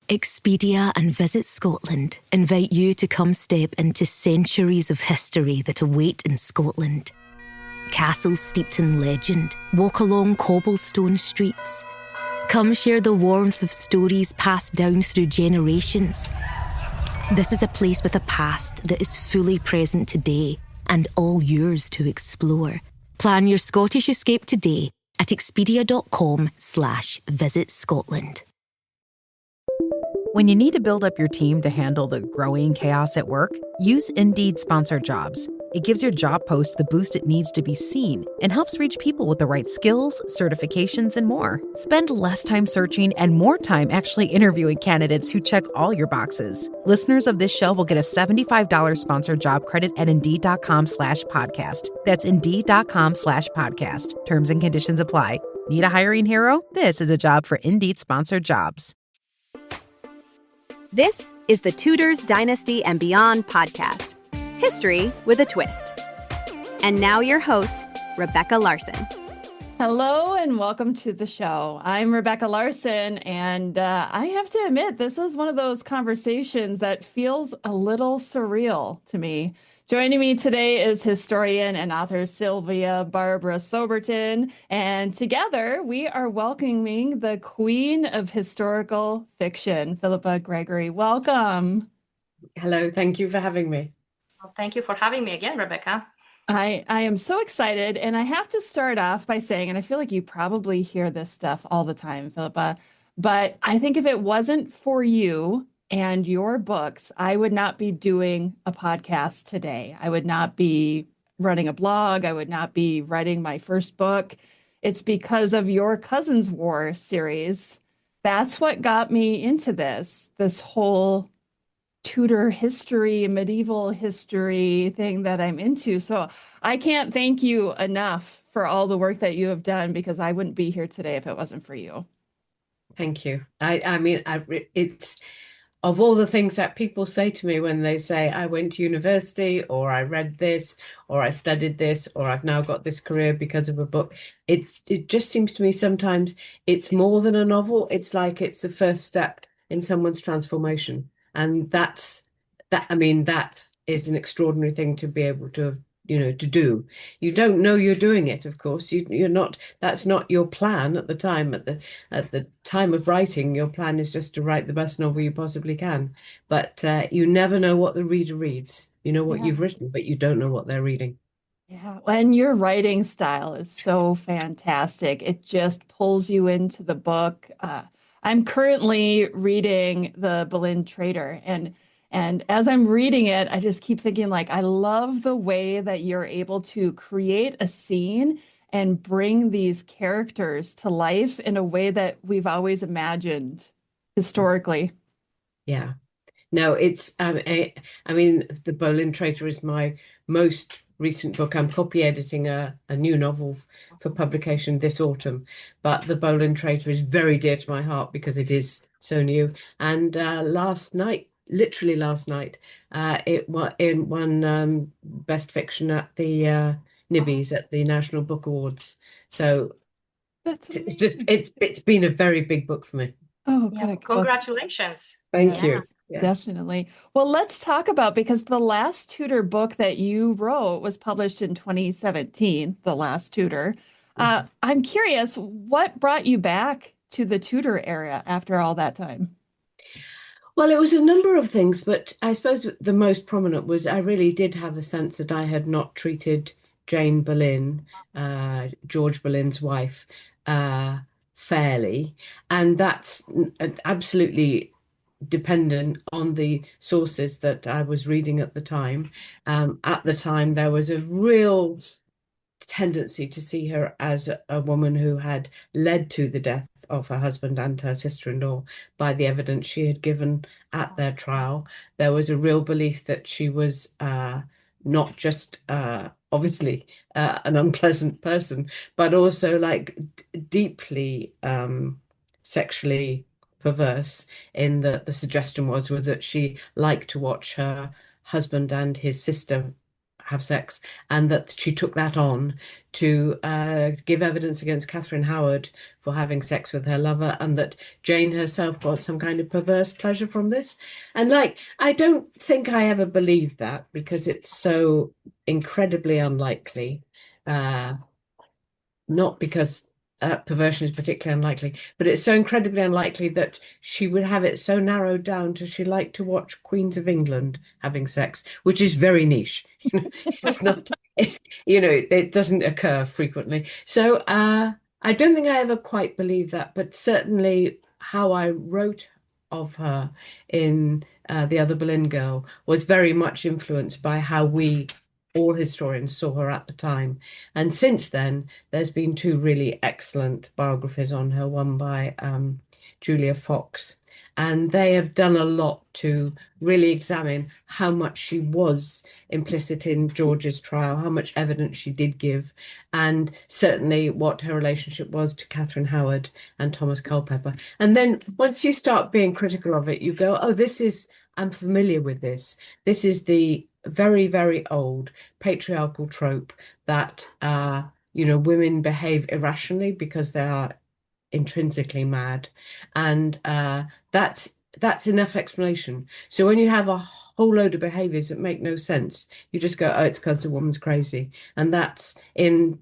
Expedia and Visit Scotland invite you to come step into centuries of history that await in Scotland. Castles steeped in legend walk along cobblestone streets. Come share the warmth of stories passed down through generations. This is a place with a past that is fully present today and all yours to explore. Plan your Scottish escape today at expedia.com/Visit Scotland. When you need to build up your team to handle the growing chaos at work, use Indeed Sponsored Jobs. It gives your job post the boost it needs to be seen and helps reach people with the right skills, certifications, and more. Spend less time searching and more time actually interviewing candidates who check all your boxes. Listeners of this show will get a $75 sponsored job credit at Indeed.com/podcast. That's Indeed.com/podcast. Terms and conditions apply. Need a hiring hero? This is a job for Indeed Sponsored Jobs. This is the Tudors, Dynasty, and Beyond podcast. History with a twist. And now your host, Rebecca Larson. Hello and welcome to the show. I'm Rebecca Larson, and I have to admit, this is one of those conversations that feels a little surreal to me. Joining me today is historian and author Sylvia Barbara Soberton, and together we are welcoming the queen of historical fiction, Philippa Gregory. Welcome. Hello, thank you for having me. Well, thank you for having me again, Rebecca. I am so excited, and I have to start off by saying, and I feel like you probably hear this stuff all the time, Philippa, but I think if it wasn't for you and your books, I would not be doing a podcast today. I would not be running a blog. I would not be writing my first book. It's because of your Cousins War series. That's what got me into this whole Tudor history, medieval history thing that I'm into. So I can't thank you enough for all the work that you have done, because I wouldn't be here today if it wasn't for you. Thank you. It's of all the things that people say to me when they say I went to university, or I read this, or I studied this, or I've now got this career because of a book. It just seems to me sometimes it's more than a novel. It's like it's the first step in someone's transformation. And that is an extraordinary thing to be able to, to do. You don't know you're doing it, of course. You're not, that's not your plan at the time. At the time of writing, your plan is just to write the best novel you possibly can. But you never know what the reader reads. You know what you've written, but you don't know what they're reading. Yeah, and your writing style is so fantastic. It just pulls you into the book. I'm currently reading the Boleyn Traitor, and as I'm reading it, I just keep thinking, like, I love the way that you're able to create a scene and bring these characters to life in a way that we've always imagined historically. Yeah. No, it's the Boleyn Traitor is my most recent book. I'm copy editing a new novel for publication this autumn, but the Boleyn Traitor is very dear to my heart because it is so new. And literally last night, it won Best Fiction at the Nibbies at the National Book Awards. So it's been a very big book for me. Oh, yeah, good. Congratulations. Thank you. Yeah. Definitely. Well, let's talk about, because the last Tudor book that you wrote was published in 2017, The Last Tudor. I'm curious, what brought you back to the Tudor era after all that time? Well, it was a number of things, but I suppose the most prominent was I really did have a sense that I had not treated Jane Boleyn, George Boleyn's wife, fairly. And that's absolutely dependent on the sources that I was reading at the time. At the time, there was a real tendency to see her as a woman who had led to the death of her husband and her sister-in-law by the evidence she had given at their trial. There was a real belief that she was not just obviously an unpleasant person, but also like deeply sexually perverse, in that the suggestion was that she liked to watch her husband and his sister have sex, and that she took that on to give evidence against Catherine Howard for having sex with her lover, and that Jane herself got some kind of perverse pleasure from this. And I don't think I ever believed that, because it's so incredibly unlikely. Not because perversion is particularly unlikely, but it's so incredibly unlikely that she would have it so narrowed down to she liked to watch Queens of England having sex, which is very niche. It's not, it doesn't occur frequently. So I don't think I ever quite believed that, but certainly how I wrote of her in The Other Boleyn Girl was very much influenced by how all historians saw her at the time. And since then, there's been two really excellent biographies on her, one by Julia Fox, and they have done a lot to really examine how much she was implicit in George's trial, how much evidence she did give, and certainly what her relationship was to Catherine Howard and Thomas Culpeper. And then once you start being critical of it, you go, oh, I'm familiar with this. This is the very, very old patriarchal trope that women behave irrationally because they are intrinsically mad, and that's enough explanation. So when you have a whole load of behaviors that make no sense, you just go, oh, it's because the woman's crazy. And that's in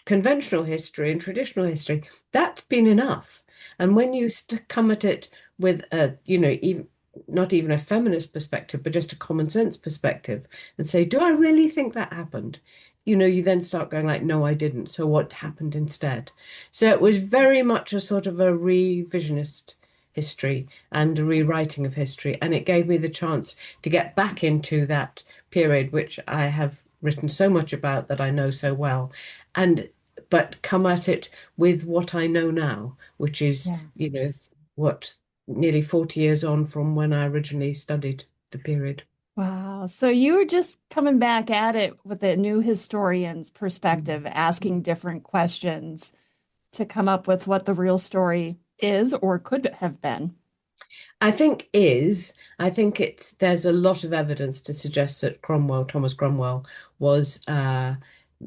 conventional history and traditional history, that's been enough. And when you come at it with even not even a feminist perspective, but just a common sense perspective, and say, do I really think that happened? You then start going like, no, I didn't. So what happened instead? So it was very much a sort of a revisionist history and a rewriting of history. And it gave me the chance to get back into that period, which I have written so much about, that I know so well, but come at it with what I know now, which is, what, nearly 40 years on from when I originally studied the period. Wow. So you were just coming back at it with a new historian's perspective, asking different questions to come up with what the real story is or could have been. I think there's a lot of evidence to suggest that Thomas Cromwell, was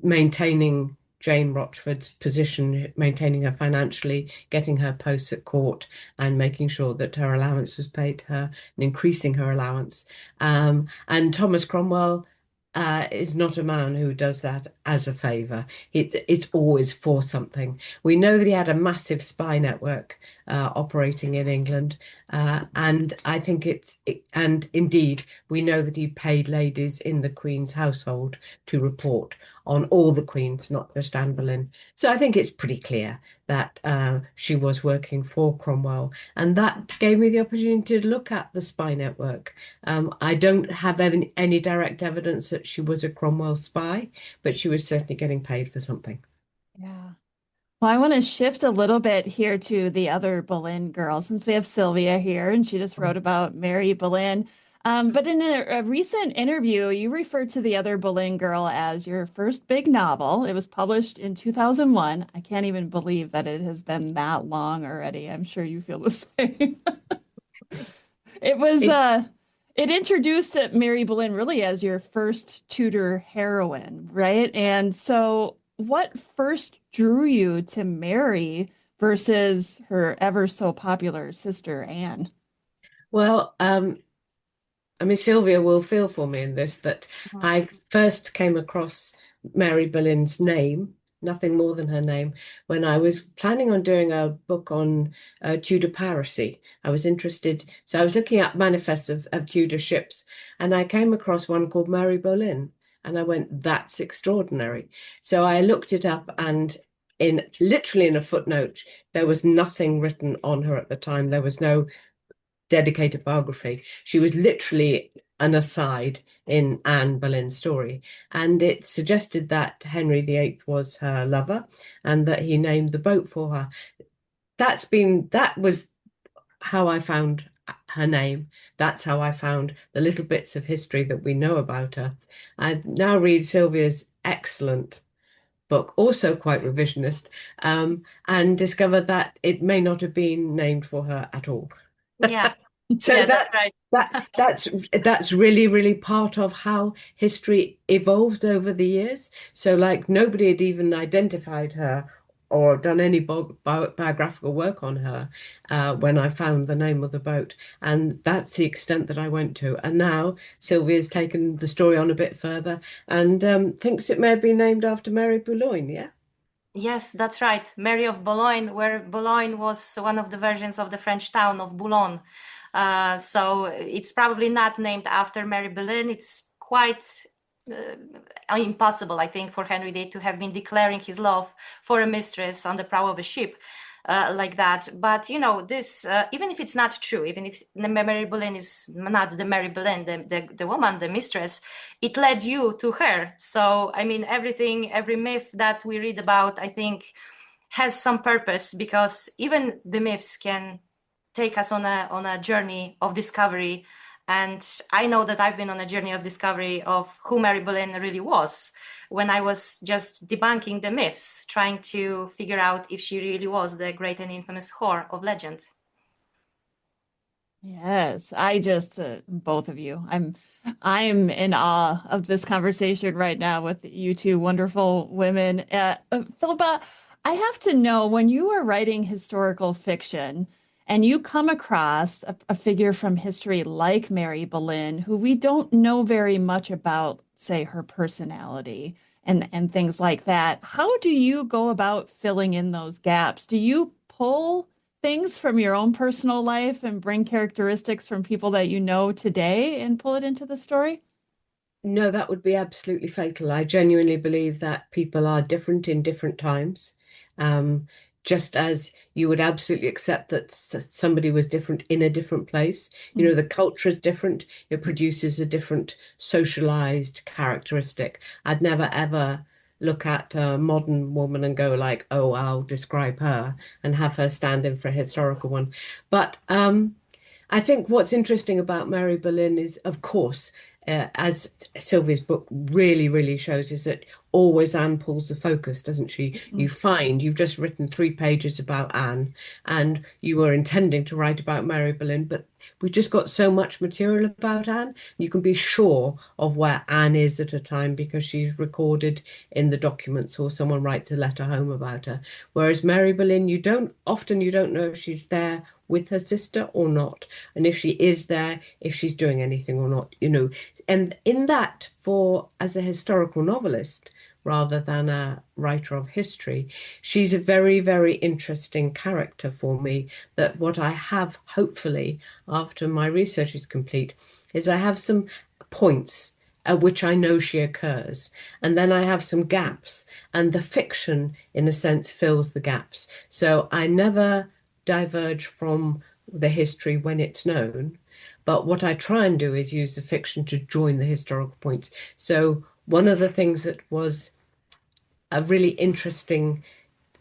maintaining Jane Rochford's position, maintaining her financially, getting her posts at court, and making sure that her allowance was paid to her and increasing her allowance. And Thomas Cromwell is not a man who does that as a favour. It's always for something. We know that he had a massive spy network operating in England, and I think and indeed we know that he paid ladies in the Queen's household to report on all the queens, not just Anne Boleyn. So I think it's pretty clear that she was working for Cromwell, and that gave me the opportunity to look at the spy network. I don't have any direct evidence that she was a Cromwell spy, but she was certainly getting paid for something. Yeah. Well, I want to shift a little bit here to the other Boleyn girl, since we have Sylvia here, and she just wrote about Mary Boleyn. But in a recent interview, you referred to the other Boleyn girl as your first big novel. It was published in 2001. I can't even believe that it has been that long already. I'm sure you feel the same. It introduced Mary Boleyn really as your first Tudor heroine, right? And so what first drew you to Mary versus her ever so popular sister Anne? Well, Sylvia will feel for me in this, that I first came across Mary Boleyn's name, nothing more than her name, when I was planning on doing a book on Tudor piracy. I was interested, so I was looking at manifests of Tudor ships, and I came across one called Mary Boleyn, and I went, that's extraordinary. So I looked it up, and literally in a footnote, there was nothing written on her at the time. There was no dedicated biography. She was literally an aside in Anne Boleyn's story, and it suggested that Henry VIII was her lover and that he named the boat for her. That was how I found her name. That's how I found the little bits of history that we know about her. I now read Sylvia's excellent book, also quite revisionist, and discover that it may not have been named for her at all. Yeah. So Yeah, that's right. that's really, really part of how history evolved over the years. So like nobody had even identified her or done any biographical work on her when I found the name of the boat. And that's the extent that I went to. And now Sylvia's taken the story on a bit further and thinks it may have been named after Mary Boleyn, yeah? Yes, that's right. Mary of Boulogne, where Boulogne was one of the versions of the French town of Boulogne. So it's probably not named after Mary Boleyn. It's quite impossible, I think, for Henry VIII to have been declaring his love for a mistress on the prow of a ship like that. But you know, this even if it's not true, even if Mary Boleyn is not the Mary Boleyn, the woman, the mistress, it led you to her. So I mean, everything, every myth that we read about, I think, has some purpose because even the myths can take us on a journey of discovery. And I know that I've been on a journey of discovery of who Mary Boleyn really was when I was just debunking the myths, trying to figure out if she really was the great and infamous whore of legend. Yes, I just both of you. I'm in awe of this conversation right now with you two wonderful women. Philippa, I have to know when you are writing historical fiction and you come across a figure from history like Mary Boleyn, who we don't know very much about, say, her personality and things like that. How do you go about filling in those gaps? Do you pull things from your own personal life and bring characteristics from people that you know today and pull it into the story? No, that would be absolutely fatal. I genuinely believe that people are different in different times. Um, just as you would absolutely accept that somebody was different in a different place. You know, the culture is different. It produces a different socialized characteristic. I'd never ever look at a modern woman and go like, oh, I'll describe her and have her stand in for a historical one. But I think what's interesting about Mary Boleyn is, of course, as Sylvia's book really, really shows, is that always Anne pulls the focus, doesn't she? You find you've just written 3 pages about Anne and you were intending to write about Mary Boleyn, but we just got so much material about Anne. You can be sure of where Anne is at a time because she's recorded in the documents or someone writes a letter home about her. Whereas Mary Boleyn, you don't know if she's there with her sister or not, and if she is there, if she's doing anything or not, you know. And in that, for as a historical novelist rather than a writer of history, she's a very, very interesting character for me. That what I have, hopefully, after my research is complete, is I have some points at which I know she occurs. And then I have some gaps, and the fiction, in a sense, fills the gaps. So I never diverge from the history when it's known. But what I try and do is use the fiction to join the historical points. So one of the things that was a really interesting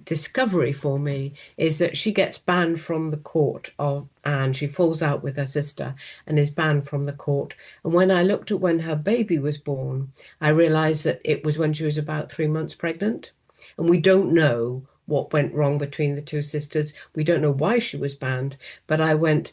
discovery for me is that she gets banned from the court of Anne. She falls out with her sister and is banned from the court. And when I looked at when her baby was born, I realized that it was when she was about 3 months pregnant. And we don't know what went wrong between the two sisters. We don't know why she was banned, but I went,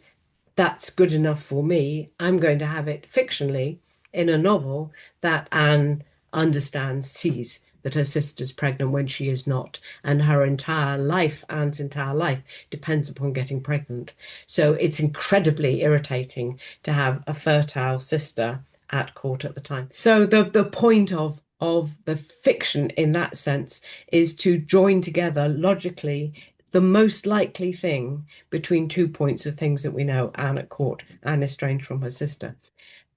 that's good enough for me. I'm going to have it fictionally in a novel that Anne understands, sees that her sister's pregnant when she is not. And her entire life, Anne's entire life, depends upon getting pregnant. So it's incredibly irritating to have a fertile sister at court at the time. So the point of the fiction in that sense is to join together logically the most likely thing between 2 points of things that we know: Anne at court, Anne estranged from her sister.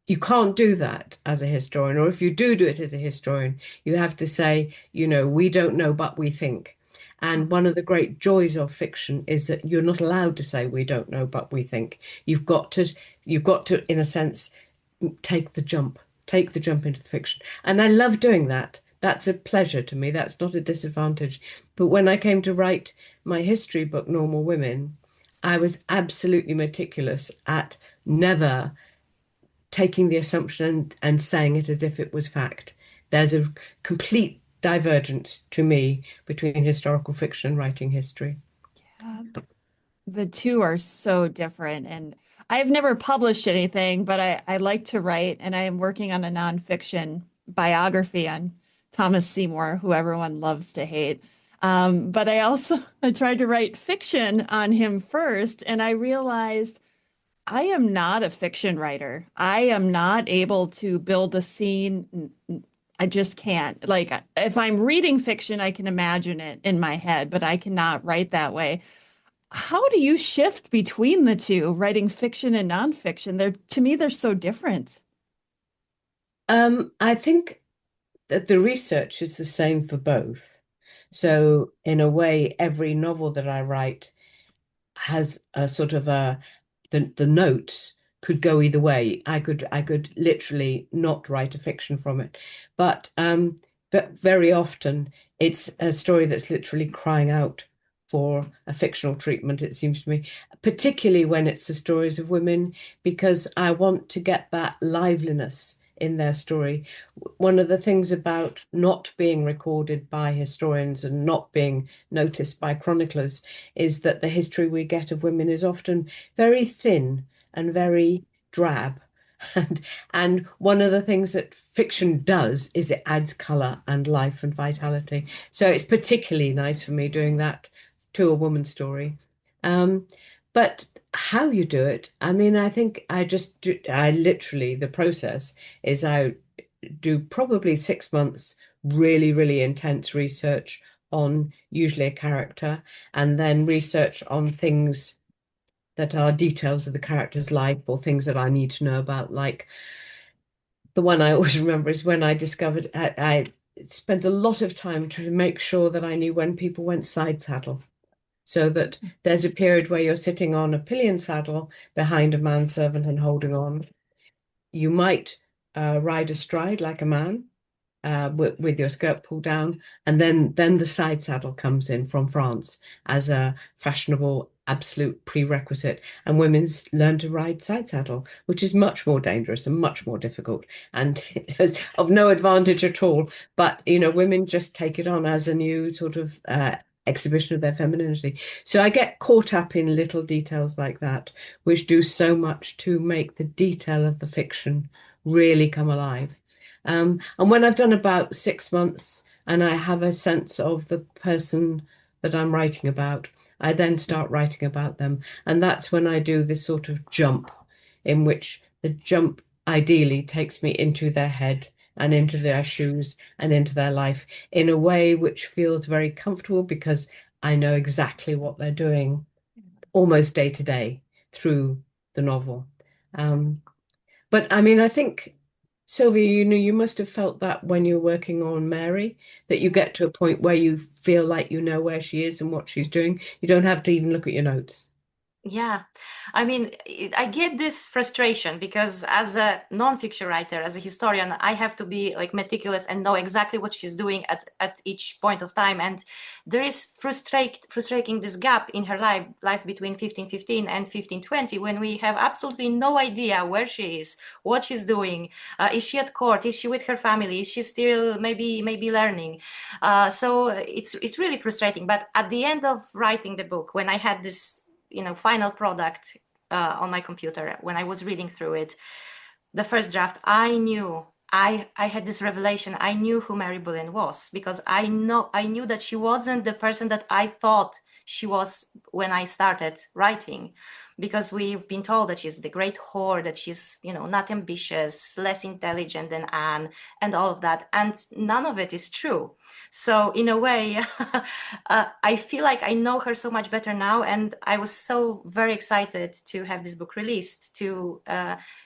You can't do that as a historian, or if you do it as a historian, you have to say, you know, we don't know, but we think. And one of the great joys of fiction is that you're not allowed to say we don't know, but we think. You've got to, in a sense, take the jump into the fiction. And I love doing that. That's a pleasure to me. That's not a disadvantage. But when I came to write my history book, Normal Women, I was absolutely meticulous at never taking the assumption and saying it as if it was fact. There's a complete divergence to me between historical fiction and writing history. the two are so different. And I've never published anything, but I like to write, and I am working on a nonfiction biography on Thomas Seymour, who everyone loves to hate. But I also I tried to write fiction on him first, and I realized I am not a fiction writer. I am not able to build a scene. I just can't. Like, if I'm reading fiction, I can imagine it in my head, but I cannot write that way. How do you shift between the two, writing fiction and nonfiction? To me, they're so different. I think that the research is the same for both. So in a way, every novel that I write has a sort of the notes could go either way. I could literally not write a fiction from it, but very often it's a story that's literally crying out for a fictional treatment, it seems to me, particularly when it's the stories of women, because I want to get that liveliness in their story. One of the things about not being recorded by historians and not being noticed by chroniclers is that the history we get of women is often very thin and very drab. And one of the things that fiction does is it adds colour and life and vitality. So it's particularly nice for me doing that to a woman's story. But how you do it, I mean, I think I literally, the process is I do probably 6 months really, really intense research on usually a character, and then research on things that are details of the character's life or things that I need to know about. Like the one I always remember is when I discovered I spent a lot of time trying to make sure that I knew when people went side saddle. So that there's a period where you're sitting on a pillion saddle behind a manservant and holding on. You might ride astride like a man with your skirt pulled down, and then the side saddle comes in from France as a fashionable absolute prerequisite, and women's learn to ride side saddle, which is much more dangerous and much more difficult, and it is of no advantage at all. But women just take it on as a new sort of exhibition of their femininity. So I get caught up in little details like that, which do so much to make the detail of the fiction really come alive. And when I've done about 6 months and I have a sense of the person that I'm writing about, I then start writing about them. And that's when I do this sort of jump, in which the jump ideally takes me into their head and into their shoes and into their life in a way which feels very comfortable, because I know exactly what they're doing almost day to day through the novel. But I mean, I think, Sylvia, you must have felt that when you're working on Mary, that you get to a point where you feel like you know where she is and what she's doing. You don't have to even look at your notes. Yeah, I mean, I get this frustration because as a nonfiction writer, as a historian, I have to be like meticulous and know exactly what she's doing at each point of time. And there is frustrating this gap in her life between 1515 and 1520, when we have absolutely no idea where she is, what she's doing. Is she at court? Is she with her family? Is she still maybe learning? So it's really frustrating. But at the end of writing the book, when I had this final product on my computer, when I was reading through it, the first draft, I knew I had this revelation. I knew who Mary Boleyn was, because I knew that she wasn't the person that I thought she was when I started writing, because we've been told that she's the great whore, that she's not ambitious, less intelligent than Anne, and all of that, and none of it is true. So in a way, I feel like I know her so much better now, and I was so very excited to have this book released, to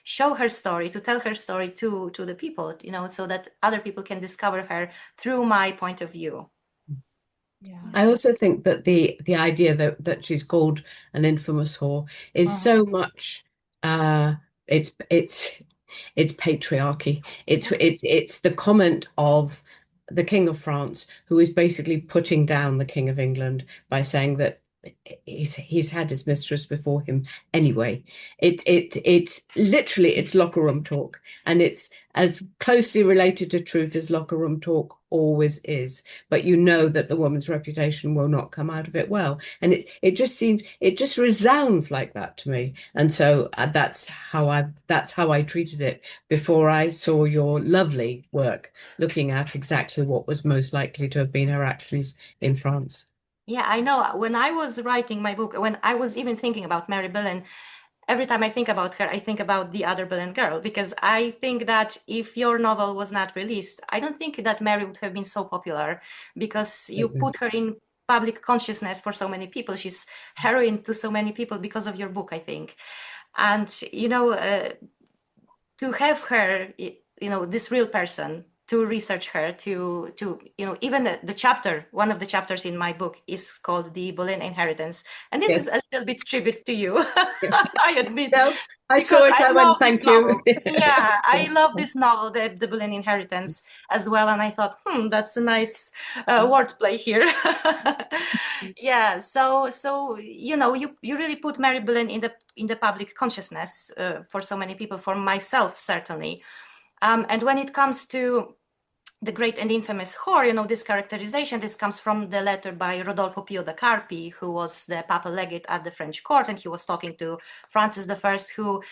show her story, to tell her story to the people, so that other people can discover her through my point of view. Yeah. I also think that the idea that she's called an infamous whore is so much it's patriarchy. It's the comment of the King of France, who is basically putting down the King of England by saying that he's had his mistress before him anyway. It's literally, it's locker room talk, and it's as closely related to truth as locker room talk always is. But you know that the woman's reputation will not come out of it well, and it just resounds like that to me. And so that's how I treated it before I saw your lovely work looking at exactly what was most likely to have been her actions in France. Yeah, I know. When I was writing my book, when I was even thinking about Mary Boleyn, every time I think about her, I think about the other Boleyn girl, because I think that if your novel was not released, I don't think that Mary would have been so popular, because you put her in public consciousness for so many people. She's heroine to so many people because of your book, I think. And, to have her, this real person, to research her, to even the chapter, one of the chapters in my book is called The Boleyn Inheritance, and this is a little bit tribute to you. I admit. No, I Because saw it. I I went, love this thank novel. you. Yeah, I love this novel, the Boleyn Inheritance, as well. And I thought, that's a nice wordplay here. Yeah, so you really put Mary Boleyn in the public consciousness for so many people, for myself certainly. And when it comes to the great and infamous whore, this characterization, this comes from the letter by Rodolfo Pio da Carpi, who was the papal legate at the French court, and he was talking to Francis I, who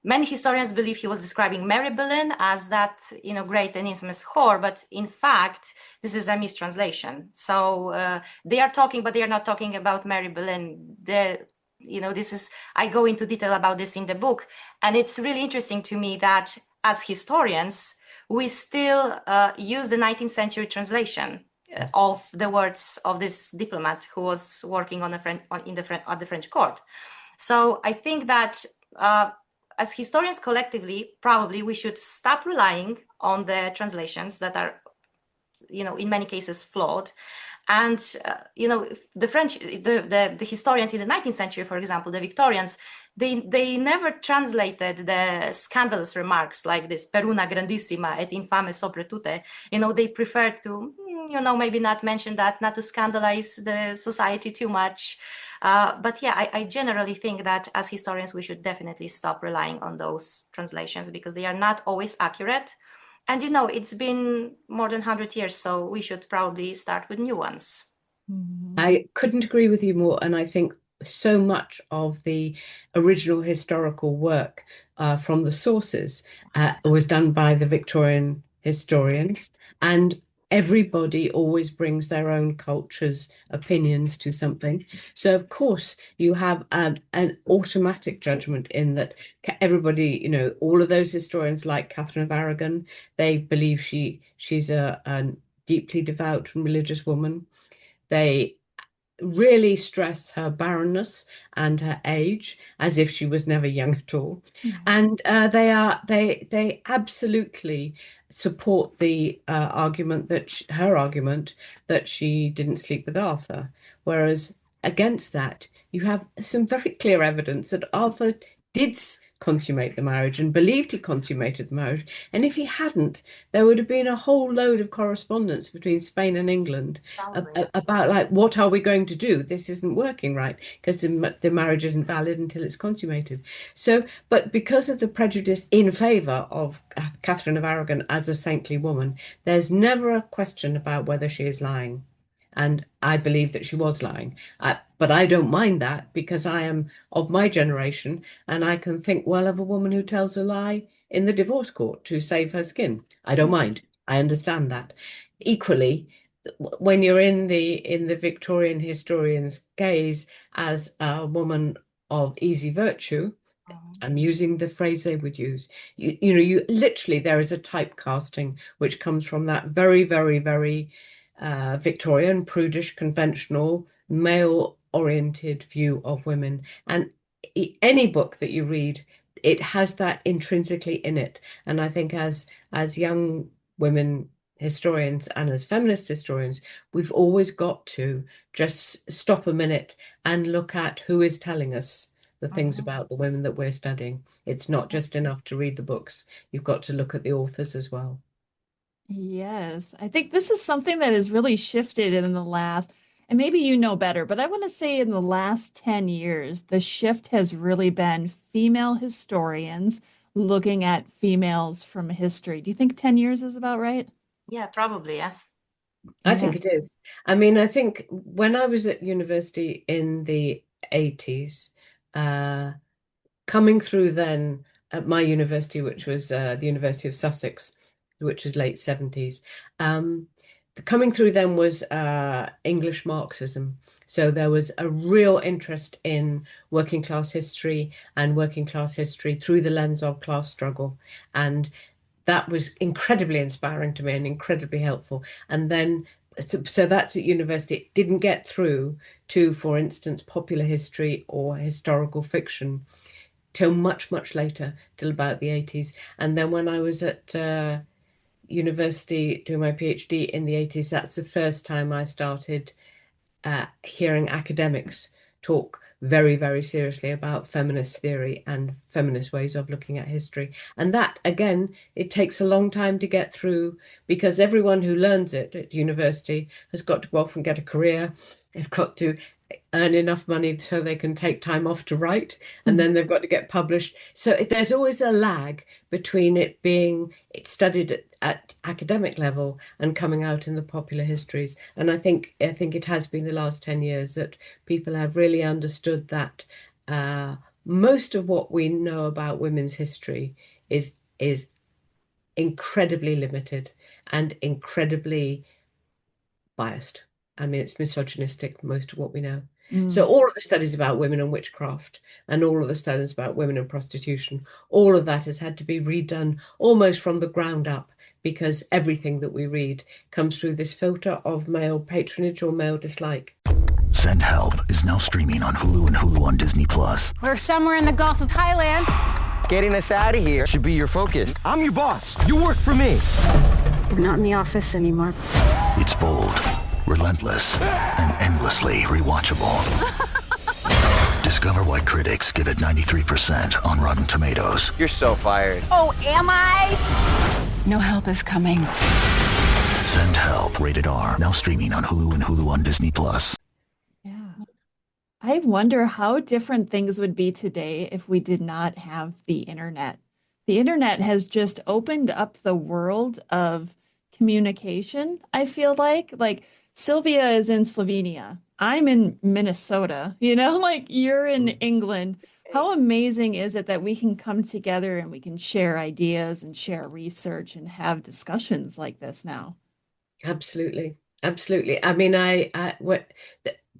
many historians believe he was describing Mary Boleyn as that, great and infamous whore, but in fact, this is a mistranslation. So they are talking, but they are not talking about Mary Boleyn. I go into detail about this in the book, and it's really interesting to me that as historians, we still use the 19th century translation of the words of this diplomat who was working at the French court. So I think that as historians collectively, probably we should stop relying on the translations that are, in many cases flawed. And, the French, the historians in the 19th century, for example, the Victorians, they never translated the scandalous remarks like this, per una grandissima et infame soprattute. They preferred to, maybe not mention that, not to scandalize the society too much. But yeah, I generally think that as historians, we should definitely stop relying on those translations, because they are not always accurate. And it's been more than 100 years, so we should probably start with new ones. I couldn't agree with you more. And I think so much of the original historical work from the sources was done by the Victorian historians, and everybody always brings their own culture's opinions to something. So of course you have an automatic judgment in that everybody, all of those historians like Catherine of Aragon, they believe she's a deeply devout and religious woman. They really stress her barrenness and her age as if she was never young at all. And they absolutely support the argument that her argument that she didn't sleep with Arthur, whereas against that you have some very clear evidence that Arthur did consummate the marriage and believed he consummated the marriage. And if he hadn't, there would have been a whole load of correspondence between Spain and England about like, what are we going to do? This isn't working right, because the marriage isn't valid until it's consummated. So, but because of the prejudice in favor of Catherine of Aragon as a saintly woman, there's never a question about whether she is lying. And I believe that she was lying. But I don't mind that, because I am of my generation and I can think well of a woman who tells a lie in the divorce court to save her skin. I don't mind. I understand that. Equally, when you're in the Victorian historian's gaze as a woman of easy virtue, I'm using the phrase they would use. You literally, there is a typecasting which comes from that very, very, very Victorian, prudish, conventional, male-oriented view of women. And any book that you read, it has that intrinsically in it. And I think as young women historians and as feminist historians, we've always got to just stop a minute and look at who is telling us the things about the women that we're studying. It's not just enough to read the books. You've got to look at the authors as well. Yes, I think this is something that has really shifted in the last, and maybe you know better, but I want to say in the last 10 years, the shift has really been female historians looking at females from history. Do you think 10 years is about right? Yeah, probably, yes. I Yeah. think it is. I mean, I think when I was at university in the 80s, coming through then at my university, which was the University of Sussex, which was late 70s, coming through then was English Marxism. So there was a real interest in working class history and working class history through the lens of class struggle. And that was incredibly inspiring to me and incredibly helpful. And then, so that's at university. It didn't get through to, for instance, popular history or historical fiction till much, much later, till about the 80s. And then when I was at university doing my PhD in the 80s, that's the first time I started hearing academics talk very, very seriously about feminist theory and feminist ways of looking at history. And that, again, it takes a long time to get through because everyone who learns it at university has got to go off and get a career. They've got to earn enough money so they can take time off to write, and then they've got to get published. So there's always a lag between it being studied at academic level and coming out in the popular histories. And I think it has been the last 10 years that people have really understood that most of what we know about women's history is incredibly limited and incredibly biased. I mean, it's misogynistic, most of what we know. So all of the studies about women and witchcraft and all of the studies about women and prostitution, all of that has had to be redone almost from the ground up because everything that we read comes through this filter of male patronage or male dislike. Send Help is now streaming on Hulu and Hulu on Disney+. We're somewhere in the Gulf of Thailand. Getting us out of here should be your focus. I'm your boss. You work for me. We're not in the office anymore. It's bold, relentless, and endlessly rewatchable. Discover why critics give it 93% on Rotten Tomatoes. You're so fired. Oh, am I? No help is coming. Send Help, rated R, now streaming on Hulu and Hulu on Disney+. Yeah. I wonder how different things would be today if we did not have the internet. The internet has just opened up the world of communication, I feel like Sylvia is in Slovenia. I'm in Minnesota, like you're in England. How amazing is it that we can come together and we can share ideas and share research and have discussions like this now? Absolutely. Absolutely. I mean,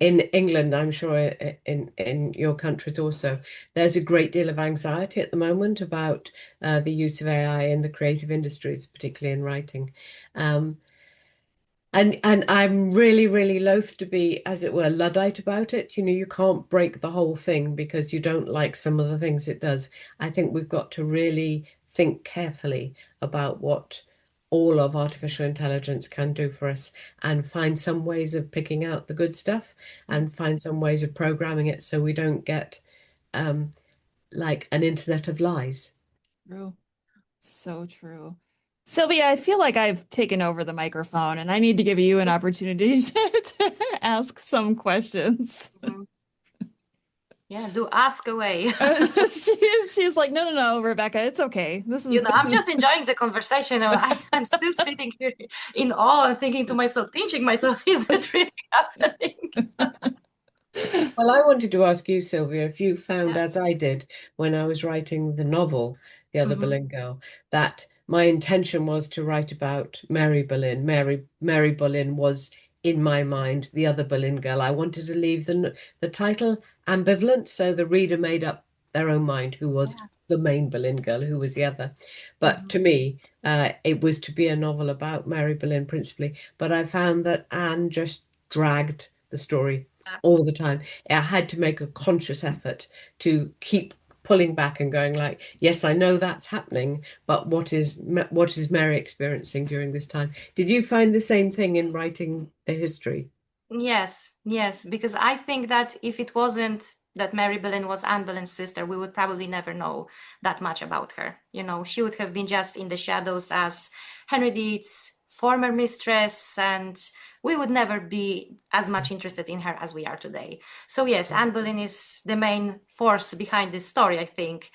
in England, I'm sure in your countries also, there's a great deal of anxiety at the moment about the use of AI in the creative industries, particularly in writing. And I'm really, really loath to be, as it were, Luddite about it. You can't break the whole thing because you don't like some of the things it does. I think we've got to really think carefully about what all of artificial intelligence can do for us and find some ways of picking out the good stuff and find some ways of programming it so we don't get like an internet of lies. True. So true. Sylvia, I feel like I've taken over the microphone and I need to give you an opportunity to ask some questions. Yeah, do ask away. She's like, no, Rebecca, it's okay. I'm just enjoying the conversation. I'm still sitting here in awe and thinking to myself, pinching myself, is it really happening? Well, I wanted to ask you, Sylvia, if you found, as I did when I was writing the novel, The Other Boleyn Girl, that my intention was to write about Mary Boleyn. Mary Boleyn was, in my mind, the other Boleyn girl. I wanted to leave the title ambivalent, so the reader made up their own mind who was the main Boleyn girl, who was the other. But to me, it was to be a novel about Mary Boleyn principally. But I found that Anne just dragged the story all the time. I had to make a conscious effort to keep pulling back and going like, yes, I know that's happening, but what is Mary experiencing during this time? Did you find the same thing in writing the history? Yes, because I think that if it wasn't that Mary Boleyn was Anne Boleyn's sister, we would probably never know that much about her. She would have been just in the shadows as Henry VIII's former mistress, and we would never be as much interested in her as we are today. So yes, Anne Boleyn is the main force behind this story, I think.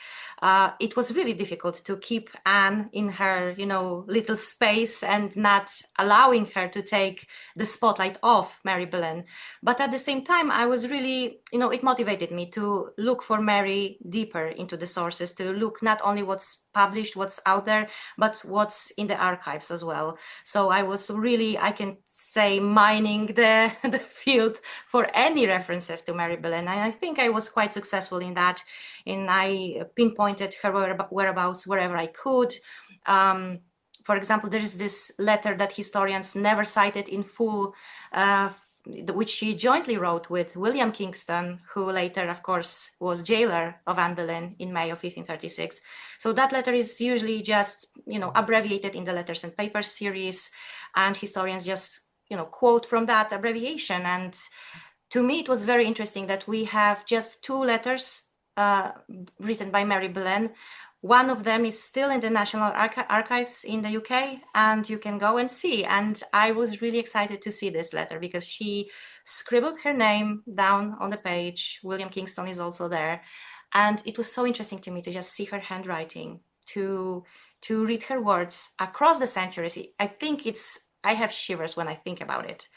It was really difficult to keep Anne in her, little space and not allowing her to take the spotlight off Mary Boleyn. But at the same time, I was really, it motivated me to look for Mary deeper into the sources, to look not only what's published, what's out there, but what's in the archives as well. So I was really, I can say, mining the field for any references to Mary Boleyn. And I think I was quite successful in that. And I pinpointed her whereabouts wherever I could. For example, there is this letter that historians never cited in full, which she jointly wrote with William Kingston, who later, of course, was jailer of Anne Boleyn in May of 1536. So that letter is usually just, abbreviated in the Letters and Papers series, and historians just, quote from that abbreviation. And to me, it was very interesting that we have just 2 letters written by Mary Boleyn. One of them is still in the National Archives in the UK, and you can go and see. And I was really excited to see this letter because she scribbled her name down on the page. William Kingston is also there. And it was so interesting to me to just see her handwriting, to read her words across the centuries. I have shivers when I think about it.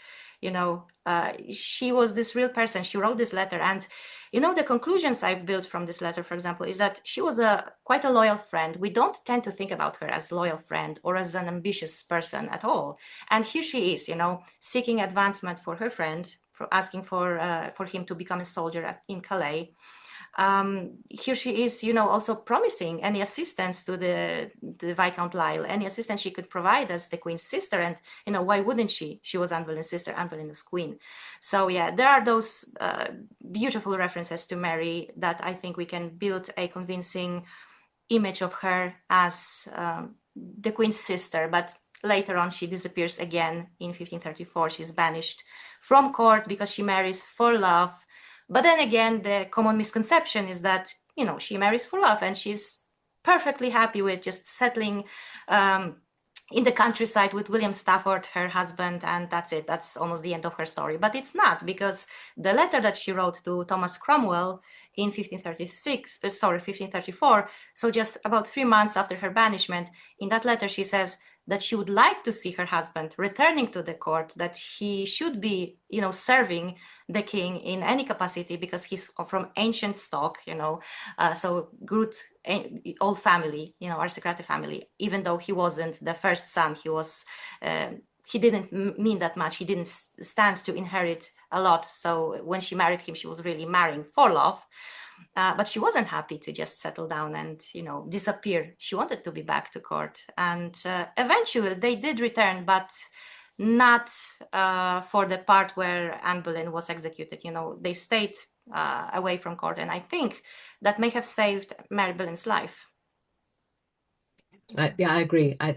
She was this real person. She wrote this letter, and the conclusions I've built from this letter, for example, is that she was quite a loyal friend. We don't tend to think about her as a loyal friend or as an ambitious person at all. And here she is, seeking advancement for her friend, for asking for him to become a soldier in Calais. Here she is, also promising any assistance to the Viscount Lisle, any assistance she could provide as the Queen's sister. And, why wouldn't she? She was Anne Boleyn's sister, Anne Boleyn was Queen. So, yeah, there are those beautiful references to Mary that I think we can build a convincing image of her as the Queen's sister. But later on, she disappears again in 1534. She's banished from court because she marries for love. But then again, the common misconception is that, she marries for love and she's perfectly happy with just settling in the countryside with William Stafford, her husband, and that's it. That's almost the end of her story. But it's not, because the letter that she wrote to Thomas Cromwell in 1534, so just about 3 months after her banishment, in that letter she says that she would like to see her husband returning to the court, that he should be, serving the king in any capacity because he's from ancient stock, so good old family, aristocratic family. Even though he wasn't the first son, he didn't mean that much. He didn't stand to inherit a lot. So when she married him, she was really marrying for love. But she wasn't happy to just settle down and, disappear. She wanted to be back to court. And eventually they did return, but not for the part where Anne Boleyn was executed. They stayed away from court. And I think that may have saved Mary Boleyn's life. Yeah, I agree. I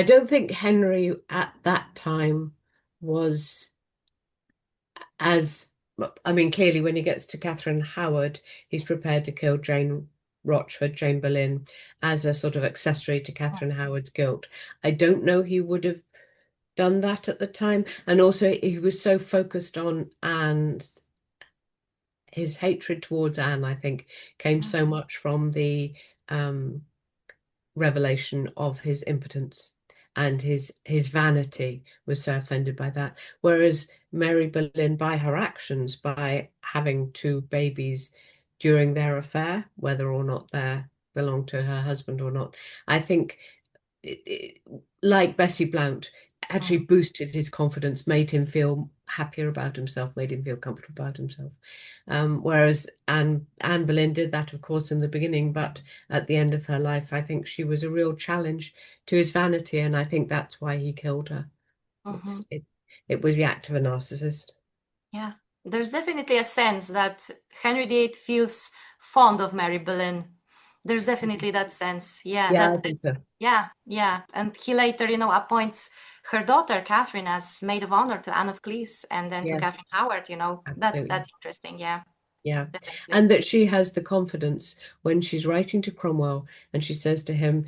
don't think Henry at that time was clearly when he gets to Catherine Howard, he's prepared to kill Jane Rochford, Jane Boleyn, as a sort of accessory to Catherine Howard's guilt. I don't know he would have done that at the time. And also he was so focused on Anne. His hatred towards Anne, I think, came so much from the revelation of his impotence, and his vanity was so offended by that. Whereas Mary Boleyn, by her actions, by having 2 babies during their affair, whether or not they belonged to her husband or not, I think, like Bessie Blount, actually boosted his confidence, made him feel happier about himself, made him feel comfortable about himself. Whereas Anne Boleyn did that, of course, in the beginning, but at the end of her life, I think she was a real challenge to his vanity, and I think that's why he killed her. It was the act of a narcissist. Yeah, there's definitely a sense that Henry VIII feels fond of Mary Boleyn. There's definitely that sense. I think so. Yeah. And he later, appoints her daughter Catherine as maid of honor to Anne of Cleves, and then to Catherine Howard. That's interesting. Yeah, definitely. And that she has the confidence when she's writing to Cromwell and she says to him,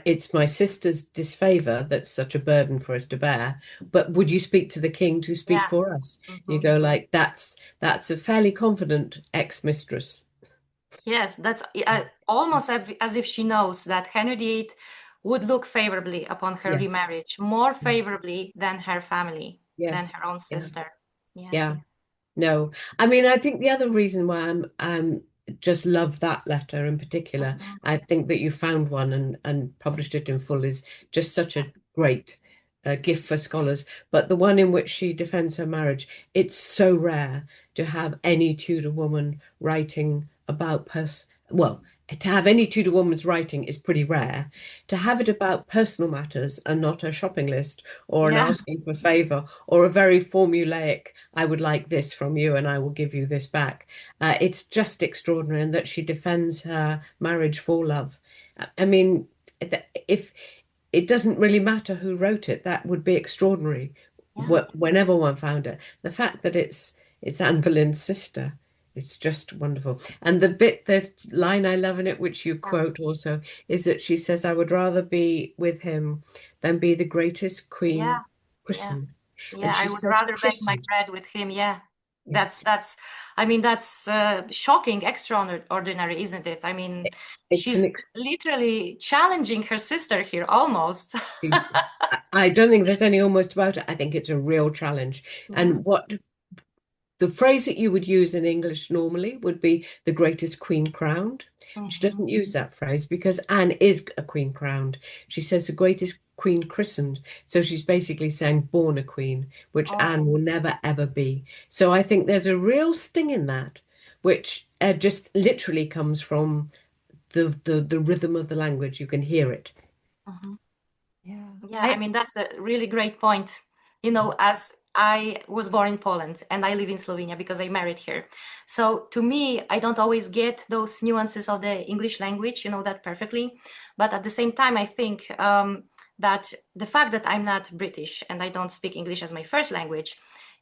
it's my sister's disfavor that's such a burden for us to bear. But would you speak to the king to speak Yeah. for us? You Mhm. go like, that's a fairly confident ex-mistress. Yes, that's almost as if she knows that Henry VIII would look favorably upon her Yes. remarriage, more favorably than her family, than Yes. her own Yeah. sister. Yeah. Yeah. No, I mean, I think the other reason why I'm just love that letter in particular, Mhm. I think that you found one and published it in full is just such a great gift for scholars. But the one in which she defends her marriage, it's so rare to have any Tudor woman writing about well, to have any Tudor woman's writing is pretty rare. To have it about personal matters and not a shopping list or an Yeah. asking for favor or a very formulaic, I would like this from you and I will give you this back. It's just extraordinary, and that she defends her marriage for love. I mean, if it doesn't really matter who wrote it, that would be extraordinary. Yeah. Whenever one found it, the fact that it's Anne Boleyn's sister, it's just wonderful. And the line I love in it, which you quote also, is that she says, "I would rather be with him than be the greatest Yeah. queen Yeah. christened." Yeah. And I she would says rather bake my christened. bread with him. Yeah. Yeah. That's I mean, that's shocking, extraordinary, isn't it? I mean, It's she's literally challenging her sister here almost. I don't think there's any almost about it. I think it's a real challenge. Yeah. And what the phrase that you would use in English normally would be the greatest queen crowned. She Mhm. doesn't use that phrase because Anne is a queen crowned. She says the greatest queen christened. So she's basically saying born a queen, which Oh. Anne will never ever be. So I think there's a real sting in that, which just literally comes from the rhythm of the language. You can hear it. Mhm. Yeah. Yeah, I mean, that's a really great point. You know, as I was born in Poland and I live in Slovenia because I married here. So to me, I don't always get those nuances of the English language, you know, that perfectly. But at the same time, I think that the fact that I'm not British and I don't speak English as my first language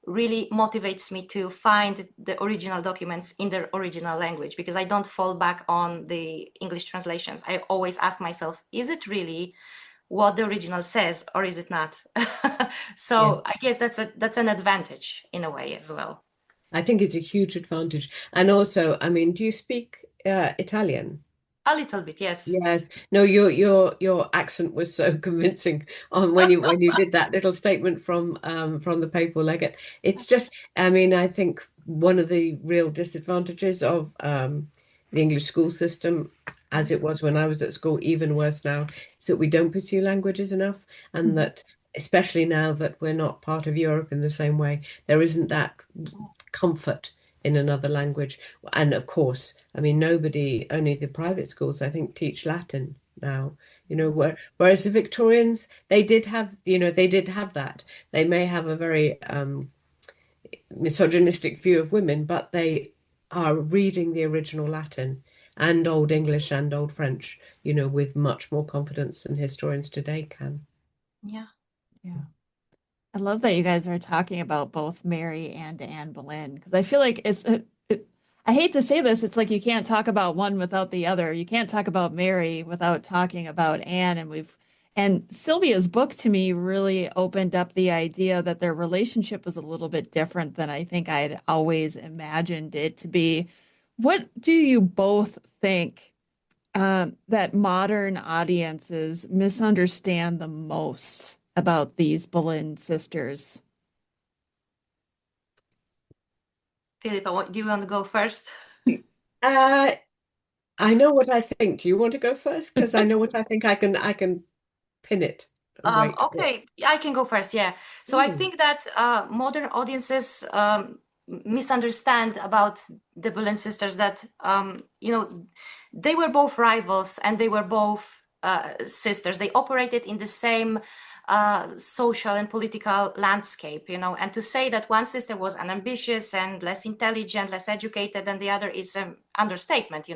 really motivates me to find the original documents in their original language, because I don't fall back on the English translations. I always ask myself, is it really what the original says, or is it not? Yeah. So I guess that's an advantage in a way as well. I think it's a huge advantage. And also, I mean, do you speak Italian? A little bit, yes. Yes. No, your accent was so convincing on when you did that little statement from the papal legate. It's just, I mean, I think one of the real disadvantages of the English school system, as it was when I was at school, even worse now, is that we don't pursue languages enough, and that especially now that we're not part of Europe in the same way, there isn't that comfort in another language. And of course, I mean, only the private schools, I think, teach Latin now, whereas the Victorians, they did have that. They may have a very misogynistic view of women, but they are reading the original Latin and Old English and Old French, with much more confidence than historians today can. Yeah. Yeah. I love that you guys are talking about both Mary and Anne Boleyn, because I feel like I hate to say this, it's like you can't talk about one without the other. You can't talk about Mary without talking about Anne, and Sylvia's book to me really opened up the idea that their relationship was a little bit different than I think I'd always imagined it to be. What do you both think that modern audiences misunderstand the most about these Boleyn sisters? Philippa, do you want to go first? Uh, I know what I think. Do you want to go first? Because I know what I think. I can pin it and wait. Okay, I can go first. Yeah. So I think that modern audiences misunderstand about the Boleyn sisters that they were both rivals and they were both sisters. They operated in the same social and political landscape, and to say that one sister was unambitious and less intelligent, less educated than the other is an understatement,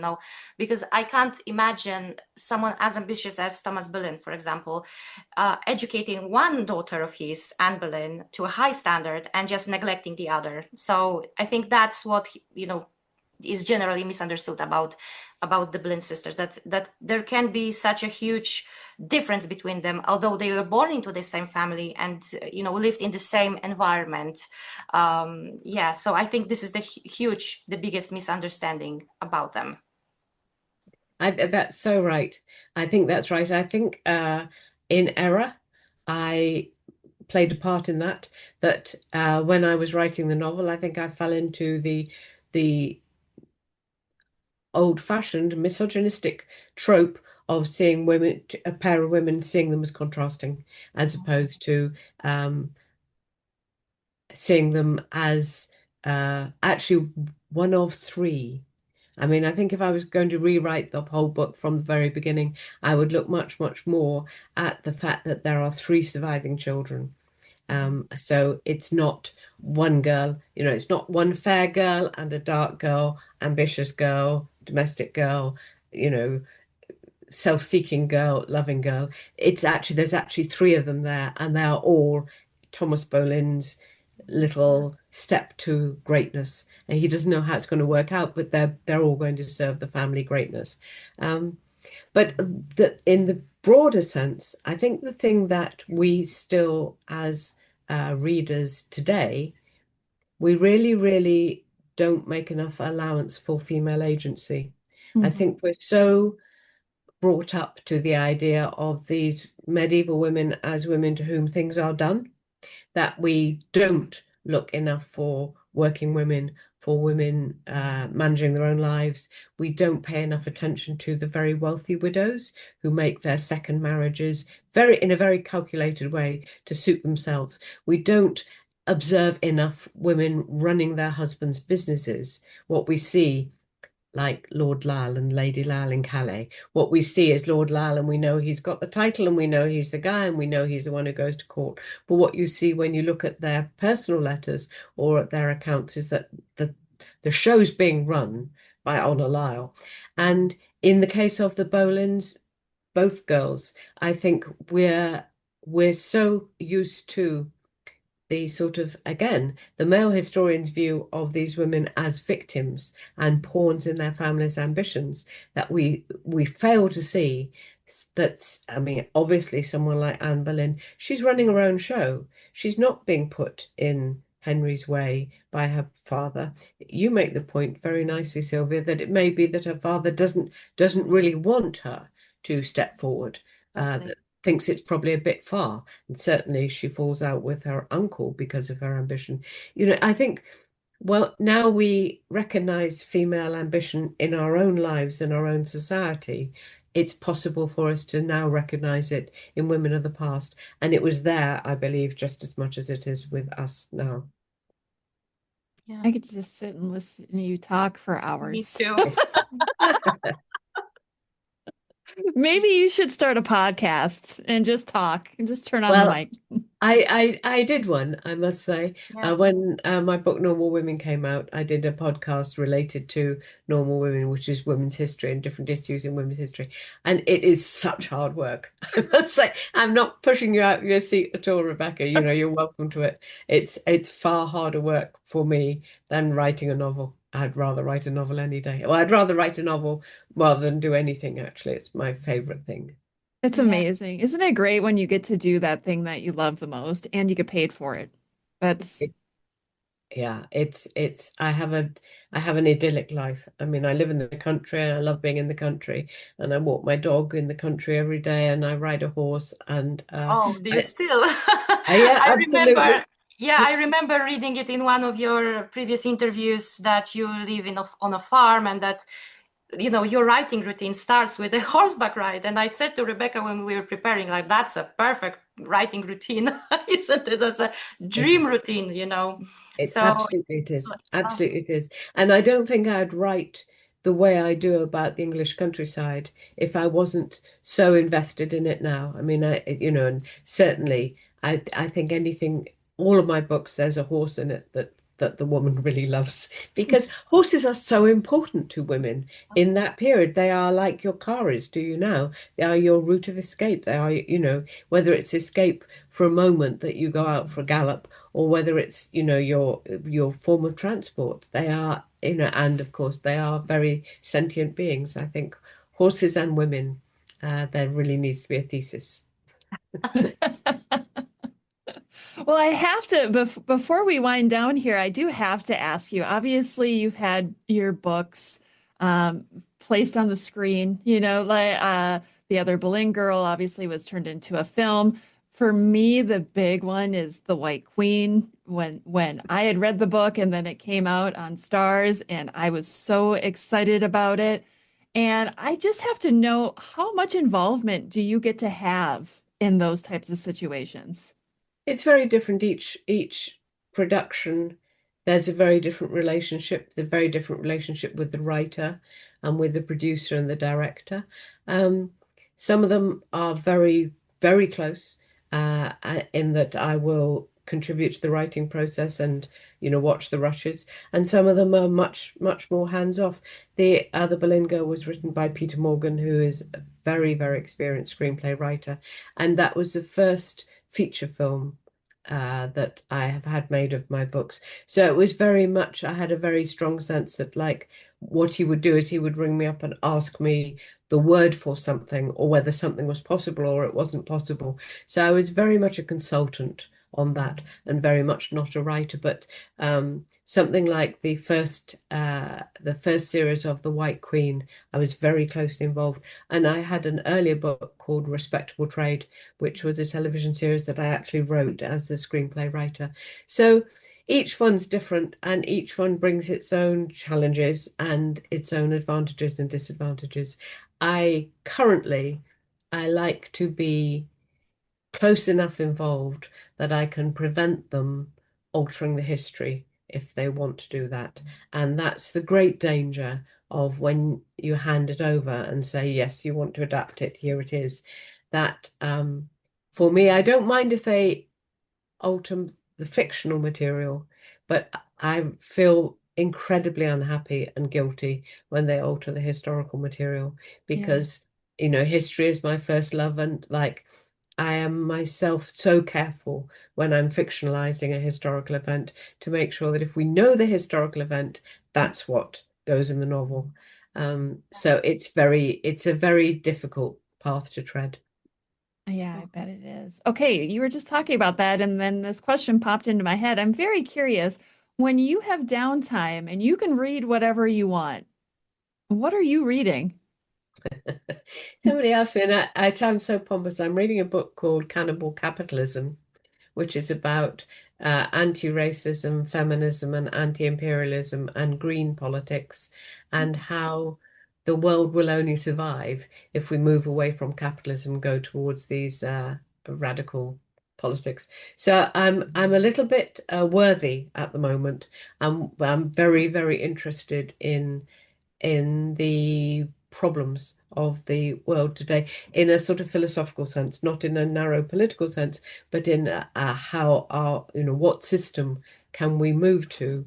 because I can't imagine someone as ambitious as Thomas Boleyn, for example, educating one daughter of his, Anne Boleyn, to a high standard and just neglecting the other. So I think that's what is generally misunderstood about the Boleyn sisters, that there can be such a huge difference between them, although they were born into the same family and lived in the same environment. So I think this is the biggest misunderstanding about them. That's so right. I think that's right. I think in error, I played a part in that. When I was writing the novel, I think I fell into the old-fashioned misogynistic trope of seeing women, a pair of women, seeing them as contrasting, as opposed to seeing them as actually one of three. I mean, I think if I was going to rewrite the whole book from the very beginning, I would look much, much more at the fact that there are three surviving children. So it's not one girl, it's not one fair girl and a dark girl, ambitious girl, domestic girl, self-seeking girl, loving girl. There's actually three of them there, and they are all Thomas Boleyn's little step to greatness. And he doesn't know how it's going to work out, but they're all going to serve the family greatness. But in the broader sense, I think the thing that we still, as readers today, we really, really don't make enough allowance for female agency. I think we're so brought up to the idea of these medieval women as women to whom things are done, that we don't look enough for working women, for women managing their own lives. We don't pay enough attention to the very wealthy widows who make their second marriages in a very calculated way to suit themselves. We don't observe enough women running their husbands' businesses. What we see, like Lord Lisle and Lady Lisle in Calais, what we see is Lord Lisle, and we know he's got the title, and we know he's the guy, and we know he's the one who goes to court. But what you see when you look at their personal letters or at their accounts is that the show's being run by Honor Lisle. And in the case of the Boleyns, both girls, I think we're so used to the sort of, again, the male historian's view of these women as victims and pawns in their family's ambitions, that we fail to see that. I mean, obviously someone like Anne Boleyn, she's running her own show. She's not being put in Henry's way by her father. You make the point very nicely, Sylvia, that it may be that her father doesn't really want her to step forward. Thinks it's probably a bit far, and certainly she falls out with her uncle because of her ambition. I think, well, now we recognize female ambition in our own lives, in our own society. It's possible for us to now recognize it in women of the past, and it was there, I believe, just as much as it is with us now. Yeah, I could just sit and listen to you talk for hours. Me too. Maybe you should start a podcast and just talk and just turn on the mic. I did one, I must say. When my book Normal Women came out, I did a podcast related to normal women, which is women's history and different issues in women's history. And it is such hard work. I must say, I'm not pushing you out of your seat at all, Rebecca. You're welcome to it. It's far harder work for me than writing a novel. I'd rather write a novel any day. Well, I'd rather write a novel rather than do anything, actually. It's my favorite thing. It's amazing. Isn't it great when you get to do that thing that you love the most and you get paid for it? I have an idyllic life. I mean, I live in the country and I love being in the country, and I walk my dog in the country every day, and I ride a horse, and do you still? Yeah, absolutely. I remember reading it in one of your previous interviews that you live on a farm, and that your writing routine starts with a horseback ride. And I said to Rebecca when we were preparing, like, that's a perfect writing routine, isn't it? That's a dream routine, Absolutely it is. Absolutely it is. And I don't think I'd write the way I do about the English countryside if I wasn't so invested in it now. I mean, and certainly I think all of my books, there's a horse in it that that the woman really loves, because horses are so important to women in that period. They are like your car is to you now. They are your route of escape. They are, whether it's escape for a moment that you go out for a gallop, or whether it's, your form of transport. They are, and of course they are very sentient beings. I think horses and women, there really needs to be a thesis. Well, I have to, before we wind down here, I do have to ask you. Obviously, you've had your books placed on the screen, like The Other Boleyn Girl obviously was turned into a film. For me, the big one is The White Queen. When I had read the book and then it came out on Stars, and I was so excited about it. And I just have to know, how much involvement do you get to have in those types of situations? It's very different. Each production, there's a very different relationship, the very different relationship with the writer and with the producer and the director. Some of them are very, very close, in that I will contribute to the writing process and, watch the rushes. And some of them are much, much more hands-off. The Other Boleyn Girl was written by Peter Morgan, who is a very, very experienced screenplay writer. And that was the first feature film that I have had made of my books. So it was very much, I had a very strong sense that, like, what he would do is he would ring me up and ask me the word for something, or whether something was possible or it wasn't possible. So I was very much a consultant on that, and very much not a writer. But something like the first series of The White Queen, I was very closely involved. And I had an earlier book called Respectable Trade, which was a television series that I actually wrote as a screenplay writer. So each one's different, and each one brings its own challenges and its own advantages and disadvantages. I like to be close enough involved that I can prevent them altering the history if they want to do that. And that's the great danger of when you hand it over and say, yes, you want to adapt it, here it is. That for me, I don't mind if they alter the fictional material, but I feel incredibly unhappy and guilty when they alter the historical material, because history is my first love, and, like, I am myself so careful when I'm fictionalizing a historical event to make sure that if we know the historical event, that's what goes in the novel. So it's a very difficult path to tread. Yeah, I bet it is. Okay, you were just talking about that, and then this question popped into my head. I'm very curious. When you have downtime and you can read whatever you want, what are you reading? Somebody asked me, and I sound so pompous. I'm reading a book called Cannibal Capitalism, which is about anti-racism, feminism, and anti-imperialism and green politics, and how the world will only survive if we move away from capitalism and go towards these radical politics. So I'm a little bit worthy at the moment. I'm very, very interested in the problems of the world today, in a sort of philosophical sense, not in a narrow political sense, but in how what system can we move to,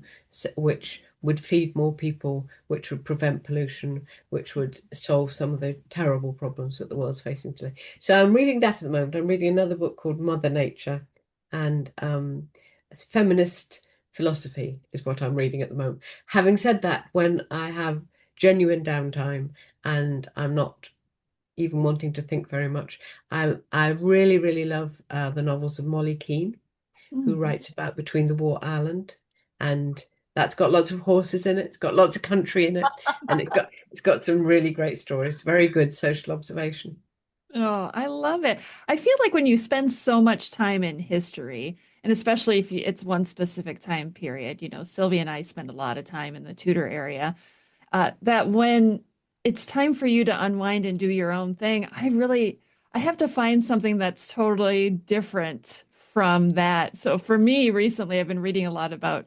which would feed more people, which would prevent pollution, which would solve some of the terrible problems that the world's facing today. So I'm reading that at the moment. I'm reading another book called Mother Nature, and feminist philosophy is what I'm reading at the moment. Having said that, when I have genuine downtime and I'm not even wanting to think very much, I really, really love the novels of Molly Keane, who writes about Between the War Ireland, and that's got lots of horses in it. It's got lots of country in it, and it's got some really great stories. Very good social observation. Oh, I love it. I feel like when you spend so much time in history, and especially if it's one specific time period, Sylvia and I spend a lot of time in the Tudor area, that when it's time for you to unwind and do your own thing, I have to find something that's totally different from that. So for me, recently, I've been reading a lot about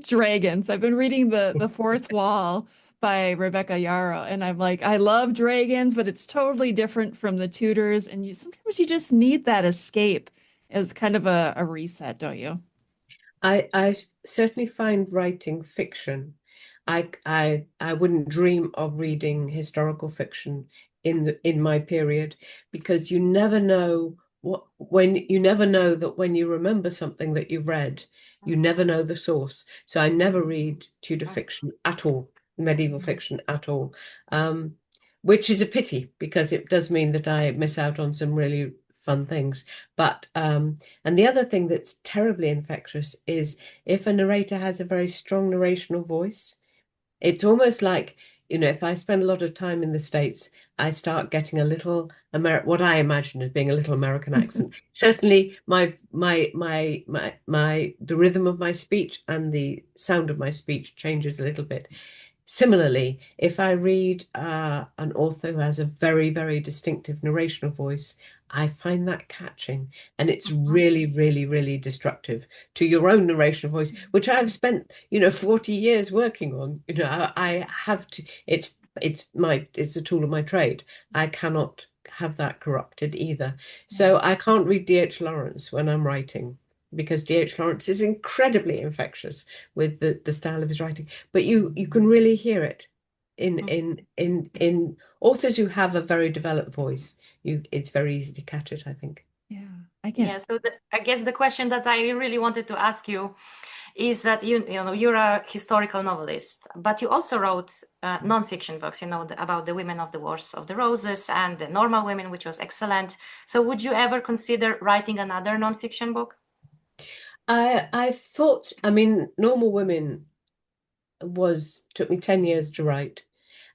dragons. I've been reading the Fourth Wall by Rebecca Yarrow, and I'm like, I love dragons, but it's totally different from the Tudors. And sometimes you just need that escape as kind of a reset, don't you? I certainly find writing fiction. I wouldn't dream of reading historical fiction in my period, because you never know you never know that when you remember something that you've read, you never know the source. So I never read Tudor fiction at all, medieval fiction at all, which is a pity, because it does mean that I miss out on some really fun things. But and the other thing that's terribly infectious is if a narrator has a very strong narrational voice. It's almost like, if I spend a lot of time in the States, I start getting a little what I imagine as being a little American accent. Certainly the rhythm of my speech and the sound of my speech changes a little bit. Similarly, if I read an author who has a very, very distinctive narrational voice, I find that catching, and it's really, really, really destructive to your own narrational voice, which I've spent, 40 years working on. I have to. It's a tool of my trade. I cannot have that corrupted either. So I can't read D.H. Lawrence when I'm writing, because D.H. Lawrence is incredibly infectious with the style of his writing. But you can really hear it in authors who have a very developed voice. It's very easy to catch it, I think. Yeah, I can. Yeah, so I guess the question that I really wanted to ask you is that you're a historical novelist, but you also wrote non-fiction books, about the women of the Wars of the Roses and the Normal Women, which was excellent. So would you ever consider writing another non-fiction book? I thought, Normal Women took me 10 years to write,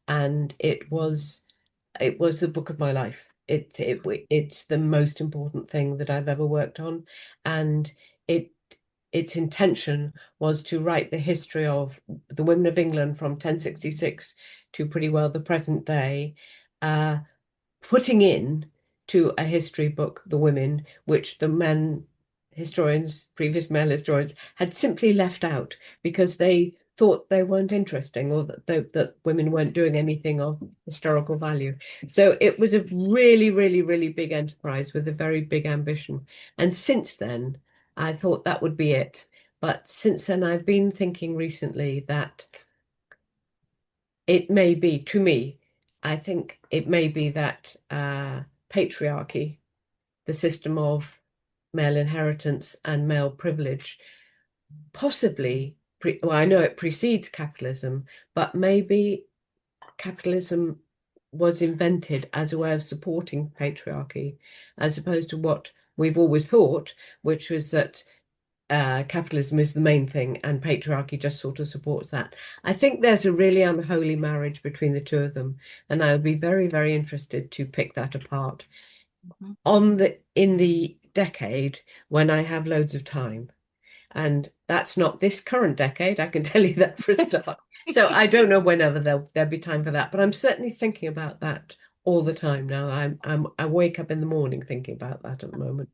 and it was the book of my life. It's the most important thing that I've ever worked on, and its intention was to write the history of the women of England from 1066 to pretty well the present day, putting in to a history book the women, which the previous male historians, had simply left out because they thought they weren't interesting, or that women weren't doing anything of historical value. So it was a really, really, really big enterprise with a very big ambition. And since then, I thought that would be it. But since then, I've been thinking recently that it may be, to me, I think it may be that patriarchy, the system of male inheritance and male privilege, possibly, well, I know it precedes capitalism, but maybe capitalism was invented as a way of supporting patriarchy, as opposed to what we've always thought, which was that capitalism is the main thing and patriarchy just sort of supports that. I think there's a really unholy marriage between the two of them, and I would be very, very interested to pick that apart in the decade when I have loads of time. And that's not this current decade, I can tell you that for a start. So I don't know whenever there'll be time for that, but I'm certainly thinking about that all the time now. I wake up in the morning thinking about that at the moment.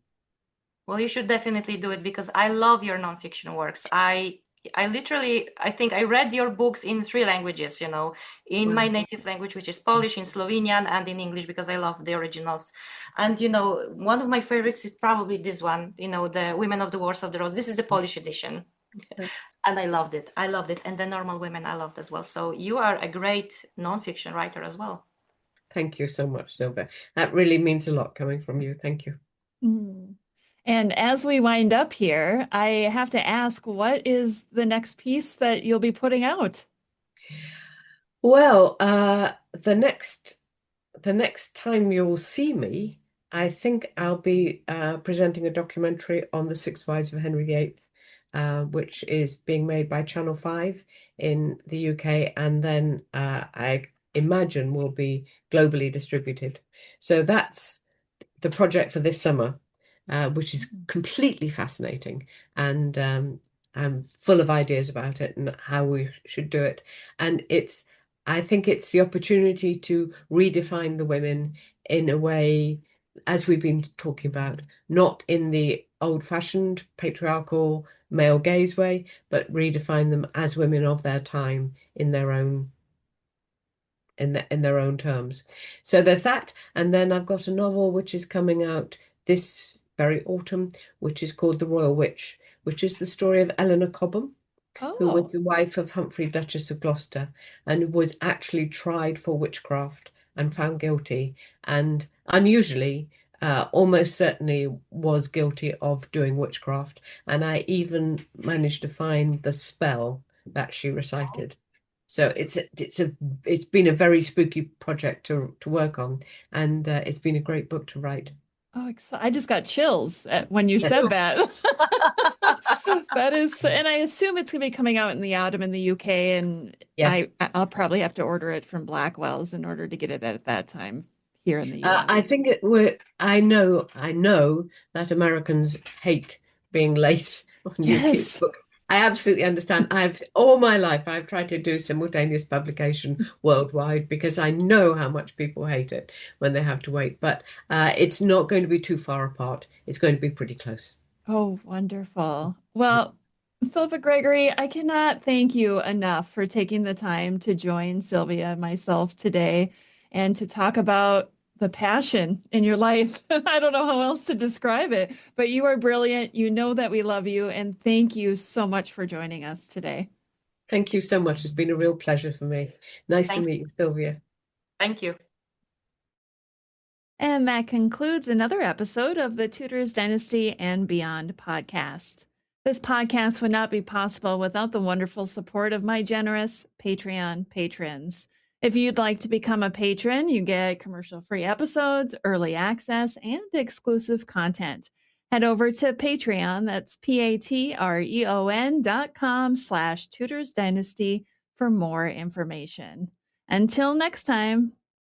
Well, you should definitely do it, because I love your nonfiction works. I think I read your books in 3 languages, in my native language, which is Polish, in Slovenian, and in English, because I love the originals. And, one of my favorites is probably this one, the Women of the Wars of the Rose. This is the Polish edition. And I loved it. And the Normal Women I loved as well. So you are a great nonfiction writer as well. Thank you so much, Sylvia. That really means a lot coming from you. Thank you. And as we wind up here, I have to ask, what is the next piece that you'll be putting out? Well, the next time you'll see me, I think I'll be presenting a documentary on the 6 Wives of Henry VIII, which is being made by Channel 5 in the UK, and then I imagine will be globally distributed. So that's the project for this summer, which is completely fascinating, and I'm full of ideas about it and how we should do it. And I think it's the opportunity to redefine the women in a way, as we've been talking about, not in the old-fashioned patriarchal male gaze way, but redefine them as women of their time in their own terms. So there's that, and then I've got a novel which is coming out this very autumn, which is called The Royal Witch, which is the story of Eleanor Cobham, who was Oh, the wife of Humphrey, Duchess of Gloucester, and was actually tried for witchcraft and found guilty, and unusually, almost certainly was guilty of doing witchcraft. And I even managed to find the spell that she recited. So it's been a very spooky project to work on, and it's been a great book to write. oh, I just got chills when you said that. That is, and I assume it's going to be coming out in the autumn in the UK, and Yes. I'll probably have to order it from Blackwell's in order to get it at that time here in the I US. think I know that Americans hate being late on UK Yes. book. I absolutely understand. All my life I've tried to do simultaneous publication worldwide because I know how much people hate it when they have to wait. But it's not going to be too far apart. It's going to be pretty close. Oh, wonderful. Well, Philippa Gregory, I cannot thank you enough for taking the time to join Sylvia and myself today and to talk about the passion in your life. I don't know how else to describe it, but you are brilliant. You know that we love you, and thank you so much for joining us today. Thank you so much. It's been a real pleasure for me. Nice to Thank, meet you, Sylvia. thank you. And that concludes another episode of the Tudors Dynasty and Beyond podcast. This podcast would not be possible without the wonderful support of my generous Patreon patrons. If you'd like to become a patron, you get commercial-free episodes, early access, and exclusive content. Head over to Patreon, that's patreon.com/Tudors Dynasty for more information. Until next time,